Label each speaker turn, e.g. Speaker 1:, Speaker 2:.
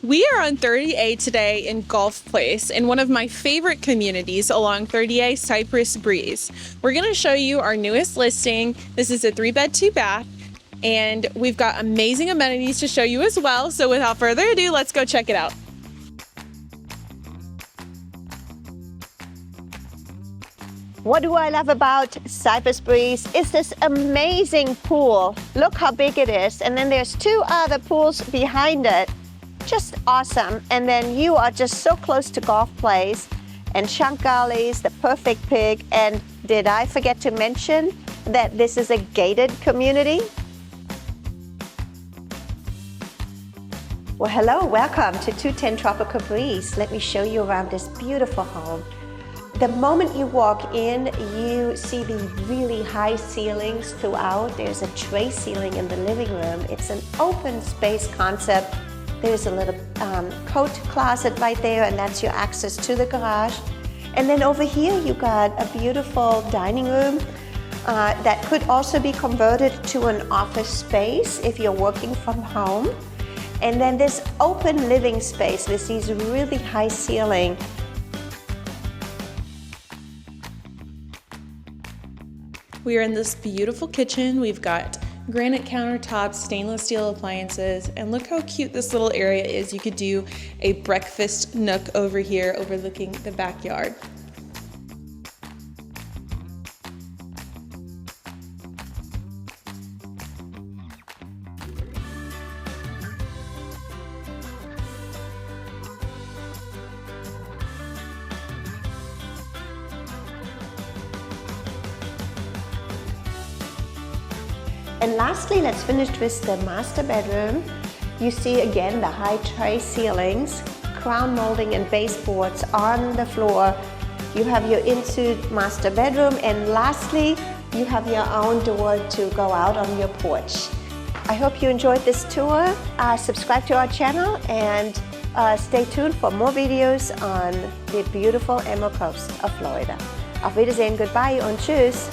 Speaker 1: We are on 30A today in Gulf Place in one of my favorite communities along 30A, Cypress Breeze. We're going to show you our newest listing. This is a 3-bed, 2-bath, and we've got amazing amenities to show you as well. So without further ado, let's go check it out.
Speaker 2: What do I love about Cypress Breeze is this amazing pool. Look how big it is. And then there's 2 other pools behind it. Just awesome. And then you are just so close to Gulf Place and Chunk Gully's, the perfect pig. And did I forget to mention that this is a gated community? Well, hello, welcome to 210 Tropical Breeze. Let me show you around this beautiful home. The moment you walk in, you see the really high ceilings throughout. There's a tray ceiling in the living room. It's an open space concept. There's a little coat closet right there, and that's your access to the garage. And then over here, you got a beautiful dining room that could also be converted to an office space if you're working from home. And then this open living space with these really high ceilings.
Speaker 1: We are in this beautiful kitchen. We've got granite countertops, stainless steel appliances, and look how cute this little area is. You could do a breakfast nook over here overlooking the backyard.
Speaker 2: And lastly, let's finish with the master bedroom. You see again the high tray ceilings, crown molding and baseboards on the floor. You have your in-suite master bedroom, and lastly, you have your own door to go out on your porch. I hope you enjoyed this tour. Subscribe to our channel and stay tuned for more videos on the beautiful Emerald Coast of Florida. Auf Wiedersehen, goodbye und tschüss.